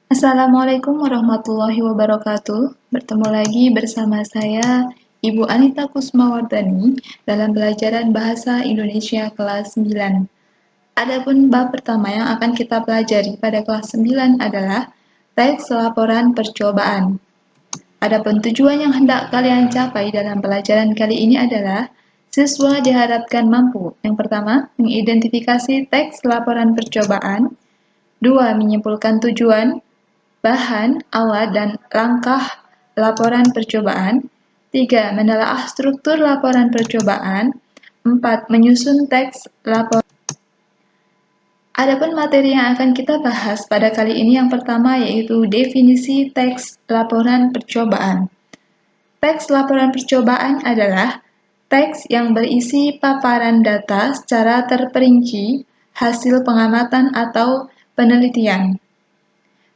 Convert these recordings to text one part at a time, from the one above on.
Assalamualaikum warahmatullahi wabarakatuh. Bertemu lagi bersama saya, Ibu Anita Kusmawardani, dalam pelajaran Bahasa Indonesia kelas 9. Adapun bab pertama yang akan kita pelajari pada kelas 9 adalah teks laporan percobaan. Adapun tujuan yang hendak kalian capai dalam pelajaran kali ini adalah siswa diharapkan mampu, yang pertama, mengidentifikasi teks laporan percobaan, dua, menyimpulkan tujuan, bahan, alat, dan langkah laporan percobaan. 3. Menelaah struktur laporan percobaan. 4. Menyusun teks laporan. Adapun materi yang akan kita bahas pada kali ini yang pertama yaitu definisi teks laporan percobaan. Teks laporan percobaan adalah teks yang berisi paparan data secara terperinci, hasil pengamatan atau penelitian.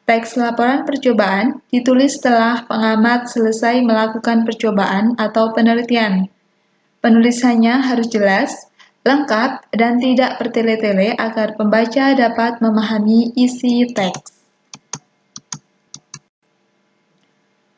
Teks laporan percobaan ditulis setelah pengamat selesai melakukan percobaan atau penelitian. Penulisannya harus jelas, lengkap, dan tidak bertele-tele agar pembaca dapat memahami isi teks.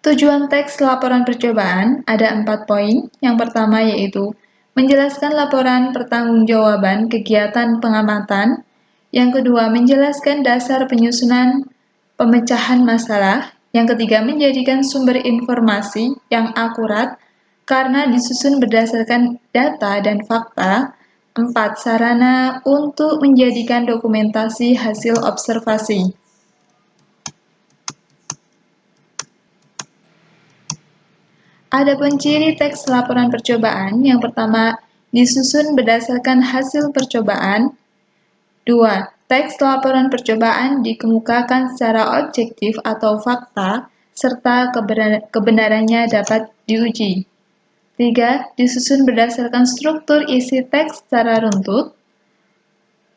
Tujuan teks laporan percobaan ada 4 poin. Yang pertama yaitu menjelaskan laporan pertanggungjawaban kegiatan pengamatan. Yang kedua, menjelaskan dasar penyusunan pemecahan masalah. Yang ketiga, menjadikan sumber informasi yang akurat karena disusun berdasarkan data dan fakta. 4. Sarana untuk menjadikan dokumentasi hasil observasi. Adapun ciri teks laporan percobaan, yang pertama, disusun berdasarkan hasil percobaan. 2. Teks laporan percobaan dikemukakan secara objektif atau fakta, serta kebenarannya dapat diuji. 3. Disusun berdasarkan struktur isi teks secara runtut.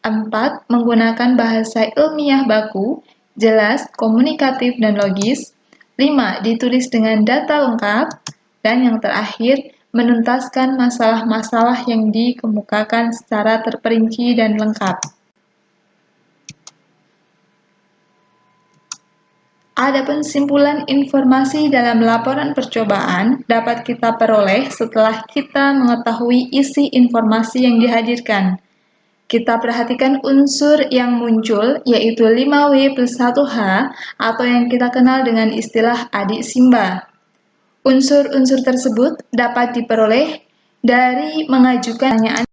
4. Menggunakan bahasa ilmiah baku, jelas, komunikatif, dan logis. 5. Ditulis dengan data lengkap. Dan yang terakhir, menuntaskan masalah-masalah yang dikemukakan secara terperinci dan lengkap. Adapun simpulan informasi dalam laporan percobaan dapat kita peroleh setelah kita mengetahui isi informasi yang dihadirkan. Kita perhatikan unsur yang muncul, yaitu 5W plus 1H, atau yang kita kenal dengan istilah adik Simba. Unsur-unsur tersebut dapat diperoleh dari mengajukan pertanyaan.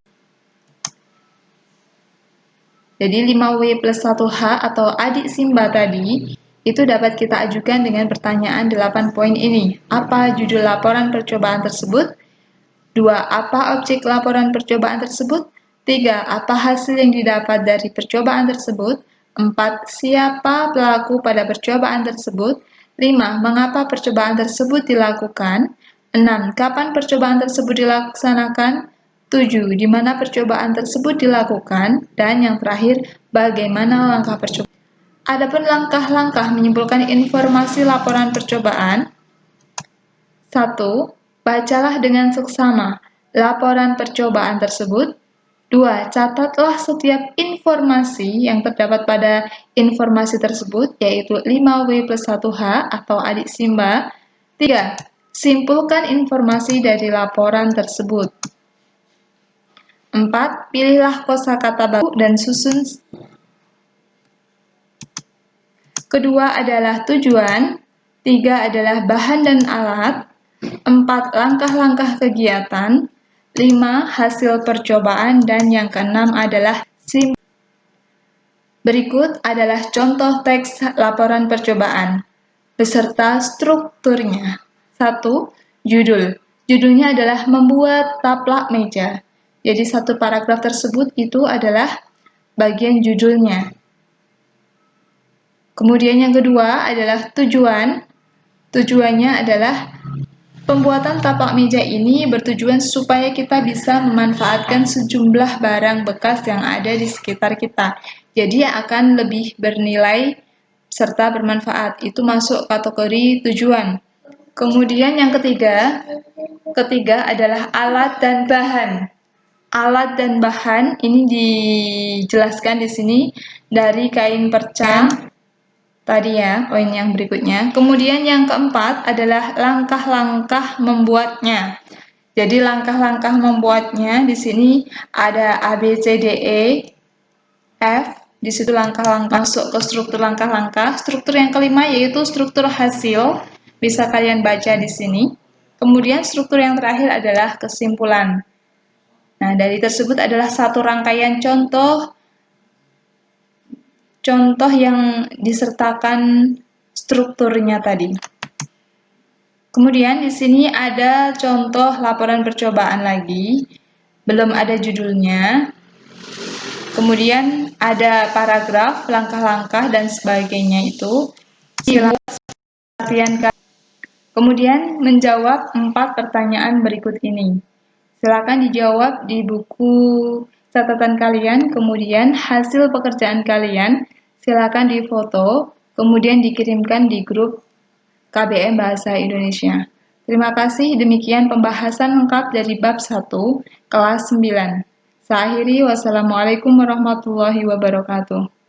Jadi 5W plus 1H atau adik Simba tadi itu dapat kita ajukan dengan pertanyaan 8 poin ini. Apa judul laporan percobaan tersebut? 2. Apa objek laporan percobaan tersebut? 3. Apa hasil yang didapat dari percobaan tersebut? 4. Siapa pelaku pada percobaan tersebut? 5. Mengapa percobaan tersebut dilakukan? 6. Kapan percobaan tersebut dilaksanakan? 7. Di mana percobaan tersebut dilakukan? Dan yang terakhir, bagaimana langkah percobaan? Adapun langkah-langkah menyimpulkan informasi laporan percobaan. 1. Bacalah dengan seksama laporan percobaan tersebut. 2. Catatlah setiap informasi yang terdapat pada informasi tersebut, yaitu 5W plus 1H atau adik Simba. 3. Simpulkan informasi dari laporan tersebut. 4. Pilihlah kosakata baku dan susun. Kedua adalah tujuan. 3 adalah bahan dan alat. 4. Langkah-langkah kegiatan. 5. Hasil percobaan. Dan yang keenam adalah simpulan. Berikut adalah contoh teks laporan percobaan beserta strukturnya. 1. Judul. Judulnya adalah membuat taplak meja. Jadi satu paragraf tersebut itu adalah bagian judulnya. Kemudian yang kedua adalah tujuan. Tujuannya adalah pembuatan taplak meja ini bertujuan supaya kita bisa memanfaatkan sejumlah barang bekas yang ada di sekitar kita. Jadi akan lebih bernilai serta bermanfaat. Itu masuk kategori tujuan. Kemudian yang ketiga adalah alat dan bahan. Alat dan bahan ini dijelaskan di sini dari kain perca. tadi ya, poin yang berikutnya. Kemudian yang keempat adalah langkah-langkah membuatnya. Jadi langkah-langkah membuatnya di sini ada A, B, C, D, E, F. Di situ langkah-langkah masuk ke struktur langkah-langkah. Struktur yang kelima yaitu struktur hasil. Bisa kalian baca di sini. Kemudian struktur yang terakhir adalah kesimpulan. Nah, dari tersebut adalah satu rangkaian contoh yang disertakan strukturnya tadi. Kemudian di sini ada contoh laporan percobaan lagi, belum ada judulnya. Kemudian ada paragraf, langkah-langkah dan sebagainya itu. Kemudian menjawab 4 pertanyaan berikut ini. Silakan dijawab di buku catatan kalian, kemudian hasil pekerjaan kalian silakan difoto, kemudian dikirimkan di grup KBM Bahasa Indonesia. Terima kasih, demikian pembahasan lengkap dari bab 1, kelas 9. Saya akhiri, wassalamualaikum warahmatullahi wabarakatuh.